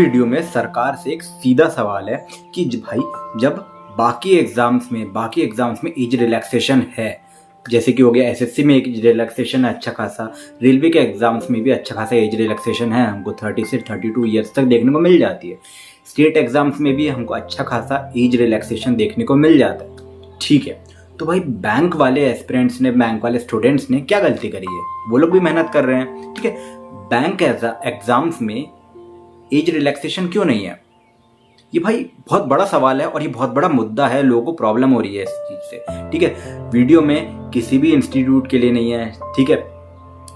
Video में सरकार से एक सीधा सवाल है कि भाई जब बाकी एग्जाम्स में एज रिलैक्सेशन है, जैसे कि हो गया एसएससी में एज रिलैक्सेशन है अच्छा खासा, रेलवे के एग्जाम्स में भी अच्छा खासा एज रिलैक्सेशन है, हमको 30 से 32 ईयर्स तक देखने को मिल जाती है। स्टेट एग्जाम्स में भी हमको अच्छा खासा एज रिलैक्सेशन देखने को मिल जाता है। ठीक है, तो भाई बैंक वाले एस्पिरेंट्स ने, बैंक वाले स्टूडेंट्स ने क्या गलती करी है? वो लोग भी मेहनत कर रहे हैं, ठीक है। बैंक एग्जाम्स में एज रिलैक्सेशन क्यों नहीं है? ये भाई बहुत बड़ा सवाल है और ये बहुत बड़ा मुद्दा है, लोगों को प्रॉब्लम हो रही है इस चीज से, ठीक है। वीडियो में किसी भी इंस्टीट्यूट के लिए नहीं है, ठीक है।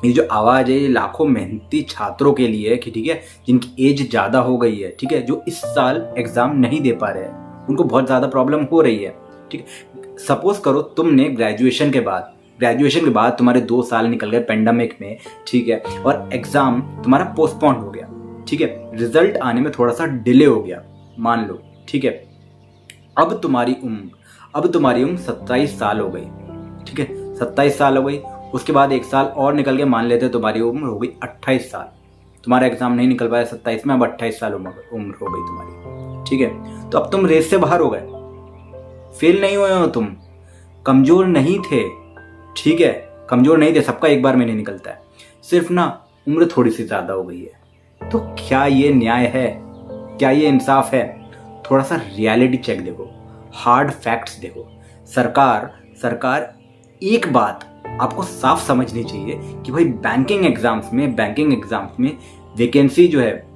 ये जो आवाज है ये लाखों मेहनती छात्रों के लिए है कि ठीक है, जिनकी एज ज्यादा हो गई है, ठीक है, जो इस साल एग्जाम नहीं दे पा रहे हैं, उनको बहुत ज्यादा प्रॉब्लम हो रही है, ठीक है। सपोज करो तुमने ग्रेजुएशन के बाद तुम्हारे 2 साल निकल गए पेंडेमिक में, ठीक है, और एग्जाम तुम्हारा पोस्टपोन हो गया, ठीक है, रिजल्ट आने में थोड़ा सा डिले हो गया, मान लो, ठीक है। अब तुम्हारी उम्र 27 साल हो गई, ठीक है, 27 साल हो गई। उसके बाद 1 साल और निकल के मान लेते तुम्हारी उम्र हो गई 28 साल। तुम्हारा एग्जाम नहीं निकल पाया 27 में, अब 28 साल उम्र हो गई तुम्हारी, ठीक है। तो अब तुम रेस से बाहर हो गए, फेल नहीं हुए हो तुम, कमजोर नहीं थे, ठीक है, कमजोर नहीं थे, सबका एक बार में नहीं निकलता है, सिर्फ ना उम्र थोड़ी सी ज्यादा हो गई है। तो क्या ये न्याय है? क्या ये इंसाफ है? थोड़ा सा रियलिटी चेक देखो, हार्ड फैक्ट्स देखो। सरकार एक बात आपको साफ समझनी चाहिए कि भाई बैंकिंग एग्जाम्स में वैकेंसी जो है,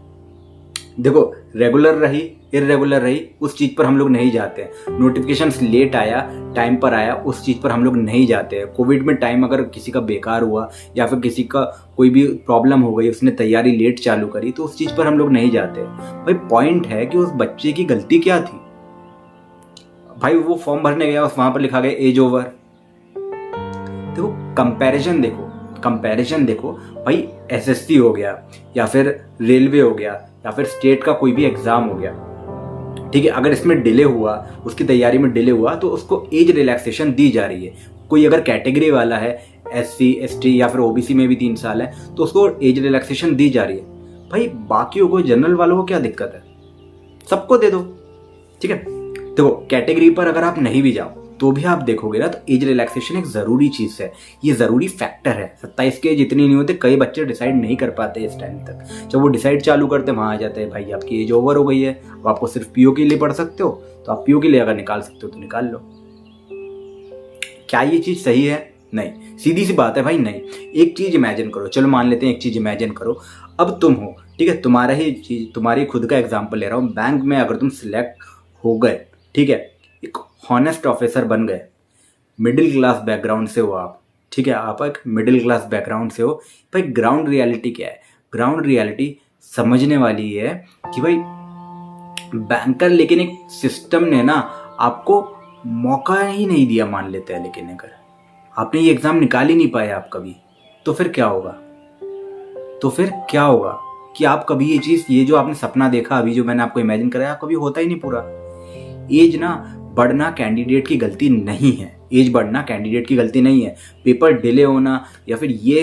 देखो, रेगुलर रही इरेगुलर रही, उस चीज पर हम लोग नहीं जाते हैं। नोटिफिकेशंस लेट आया, टाइम पर आया, उस चीज पर हम लोग नहीं जाते हैं। कोविड में टाइम अगर किसी का बेकार हुआ या फिर किसी का कोई भी प्रॉब्लम हो गई, उसने तैयारी लेट चालू करी, तो उस चीज पर हम लोग नहीं जाते। भाई पॉइंट है कि उस बच्चे की गलती क्या थी? भाई वो फॉर्म भरने गया, वहां पर लिखा गया एज ओवर। देखो कंपैरिजन देखो भाई, एसएससी हो गया या फिर रेलवे हो गया या फिर स्टेट का कोई भी एग्जाम हो गया, ठीक है, अगर इसमें डिले हुआ, उसकी तैयारी में डिले हुआ, तो उसको एज रिलैक्सेशन दी जा रही है। कोई अगर कैटेगरी वाला है, एससी एसटी या फिर ओबीसी में भी 3 साल है, तो उसको एज रिलैक्सेशन दी जा रही है। भाई बाकियों को, जनरल वालों को क्या दिक्कत है? सबको दे दो, ठीक है। देखो कैटेगरी पर अगर आप नहीं भी जाओ तो भी आप देखोगे ना, तो एज रिलैक्सेशन एक जरूरी चीज है, ये जरूरी फैक्टर है। 27 के जितनी नहीं होते, कई बच्चे डिसाइड नहीं कर पाते इस टाइम तक। जब वो डिसाइड चालू करते वहां आ जाते हैं, भाई आपकी एज ओवर हो गई है, अब आपको सिर्फ पीओ के लिए पढ़ सकते हो, तो आप पीओ के लिए अगर निकाल सकते हो तो निकाल लो। क्या ये चीज सही है? नहीं, सीधी सी बात है भाई, नहीं। एक चीज इमेजिन करो, चलो मान लेते हैं एक चीज इमेजिन करो, अब तुम हो, ठीक है, तुम्हारी खुद का एग्जाम्पल ले रहा हूँ, बैंक में अगर तुम सिलेक्ट हो गए, ठीक है, एक हॉनेस्ट ऑफिसर बन गए, मिडिल क्लास बैकग्राउंड से हो आप, ठीक है, आप एक मिडिल क्लास बैकग्राउंड से हो। भाई ग्राउंड रियलिटी क्या है? ग्राउंड रियलिटी समझने वाली है कि भाई बैंकर, लेकिन एक सिस्टम ने ना आपको मौका ही नहीं दिया, मान लेते हैं, लेकिन अगर आपने ये एग्जाम निकाल ही नहीं पाए आप कभी, तो फिर क्या होगा कि आप कभी ये जो आपने सपना देखा अभी, जो मैंने आपको इमेजिन कराया, कभी होता ही नहीं पूरा। एज ना बढ़ना कैंडिडेट की गलती नहीं है, पेपर डिले होना या फिर ये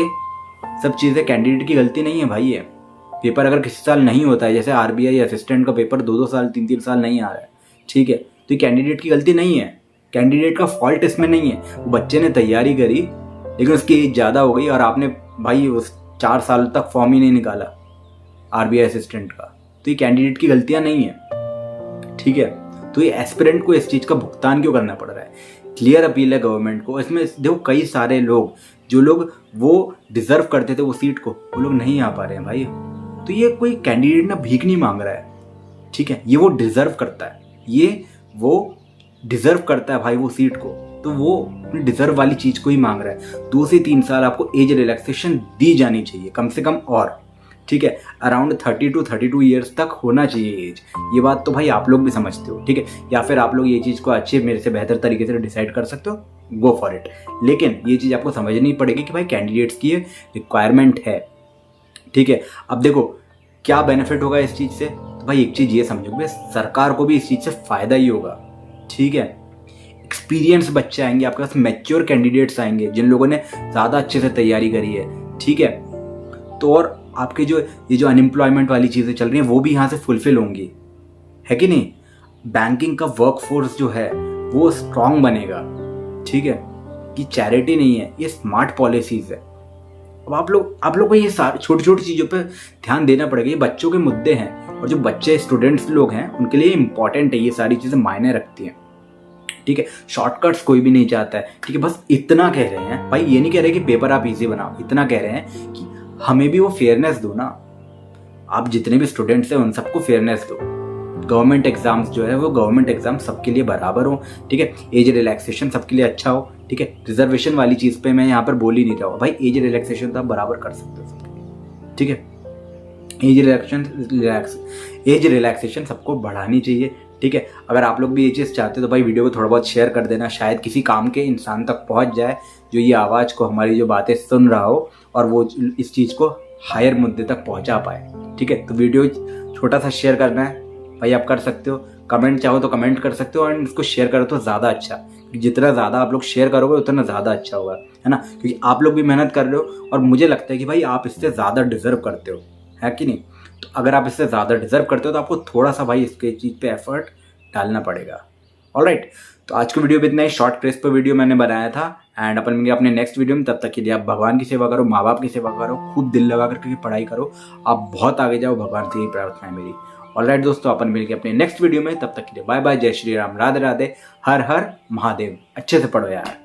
सब चीजें कैंडिडेट की गलती नहीं है भाई। ये पेपर अगर किसी साल नहीं होता है, जैसे आरबीआई असिस्टेंट का पेपर 2-2 साल 3-3 साल नहीं आ रहा है, ठीक है, तो ये कैंडिडेट की गलती नहीं है, कैंडिडेट का फॉल्ट इसमें नहीं है। वो बच्चे ने तैयारी करी लेकिन उसकी एज ज्यादा हो गई और आपने भाई उस 4 साल तक फॉर्म ही नहीं निकाला आरबीआई असिस्टेंट का, तो ये कैंडिडेट की गलतियां नहीं है, ठीक है। तो ये एस्पिरेंट को इस चीज का भुगतान क्यों करना पड़ रहा है? क्लियर अपील है गवर्नमेंट को। इसमें देखो कई सारे लोग, जो लोग वो डिजर्व करते थे वो सीट को, वो लोग नहीं आ पा रहे हैं भाई। तो ये कोई कैंडिडेट ना भीख नहीं मांग रहा है, ठीक है, ये वो डिजर्व करता है भाई वो सीट को, तो वो अपनी डिजर्व वाली चीज को ही मांग रहा है। 2 से 3 साल आपको एज रिलैक्सेशन दी जानी चाहिए कम से कम, और ठीक है, अराउंड 30 to 32 ईयर्स तक होना चाहिए एज। ये बात तो भाई आप लोग भी समझते हो, ठीक है, या फिर आप लोग ये चीज़ को अच्छे, मेरे से बेहतर तरीके से डिसाइड कर सकते हो, गो फॉर इट। लेकिन ये चीज़ आपको समझनी पड़ेगी कि भाई कैंडिडेट्स की ये रिक्वायरमेंट है, ठीक है। अब देखो क्या बेनिफिट होगा इस चीज़ से, तो भाई एक चीज़ ये समझो, भाई सरकार को भी इस चीज़ से फायदा ही होगा, ठीक है। एक्सपीरियंस बच्चे आएंगे आपके पास, मैच्योर कैंडिडेट्स आएंगे जिन लोगों ने ज़्यादा अच्छे से तैयारी करी है, ठीक है। तो और आपके जो ये जो अनएम्प्लॉयमेंट वाली चीज़ें चल रही हैं वो भी यहाँ से फुलफिल होंगी, है कि नहीं। बैंकिंग का वर्कफोर्स जो है वो स्ट्रांग बनेगा, ठीक है। कि चैरिटी नहीं है, ये स्मार्ट पॉलिसीज है। अब आप लोग को ये सारी छोटी छोटी चीज़ों पे ध्यान देना पड़ेगा। ये बच्चों के मुद्दे हैं और जो बच्चे स्टूडेंट्स लोग हैं उनके लिए इंपॉर्टेंट है, ये सारी चीज़ें मायने रखती हैं, ठीक है। शॉर्टकट्स कोई भी नहीं चाहता है, ठीक है। बस इतना कह रहे हैं भाई, ये नहीं कह रहे कि पेपर आप इजी बनाओ, इतना कह रहे हैं कि हमें भी वो फेयरनेस दो ना। आप जितने भी स्टूडेंट्स हैं उन सबको फेयरनेस दो। गवर्नमेंट एग्जाम्स जो है वो गवर्नमेंट एग्जाम सबके लिए बराबर हो, ठीक है। एज रिलैक्सेशन सबके लिए अच्छा हो, ठीक है। रिजर्वेशन वाली चीज़ पे मैं यहाँ पर बोल ही नहीं रहा हूँ भाई, एज रिलैक्सेशन तो आप बराबर कर सकते हो सबके लिए, ठीक है। एज रिलैक्सेशन सबको बढ़ानी चाहिए, ठीक है। अगर आप लोग भी ये चीज़ चाहते हो तो भाई वीडियो को थोड़ा बहुत शेयर कर देना, शायद किसी काम के इंसान तक पहुंच जाए जो ये आवाज़ को, हमारी जो बातें सुन रहा हो और वो इस चीज़ को हायर मुद्दे तक पहुंचा पाए, ठीक है। तो वीडियो छोटा सा शेयर करना है भाई, आप कर सकते हो। कमेंट चाहो तो कमेंट कर सकते हो और इसको शेयर करो तो ज़्यादा अच्छा, जितना ज़्यादा आप लोग शेयर करोगे उतना ज़्यादा अच्छा होगा, है ना। क्योंकि आप लोग भी मेहनत कर रहे हो और मुझे लगता है कि भाई आप इससे ज़्यादा डिजर्व करते हो, है कि नहीं। तो अगर आप इससे ज़्यादा डिजर्व करते हो तो आपको थोड़ा सा भाई इसके चीज़ पे एफर्ट डालना पड़ेगा। ऑलराइट, तो आज की वीडियो में इतना ही शॉर्ट क्रिस्प पे वीडियो मैंने बनाया था एंड अपन मिलेंगे अपने नेक्स्ट वीडियो में। तब तक के लिए आप भगवान की सेवा करो, माँ बाप की सेवा करो, खूब दिल लगा करके पढ़ाई करो, आप बहुत आगे जाओ, भगवान से यही प्रार्थना है मेरी। ऑलराइट दोस्तों, अपन मिलेंगे अपने नेक्स्ट वीडियो में। तब तक के लिए बाय बाय, जय श्री राम, राधे राधे, हर हर महादेव। अच्छे से पढ़ो यार।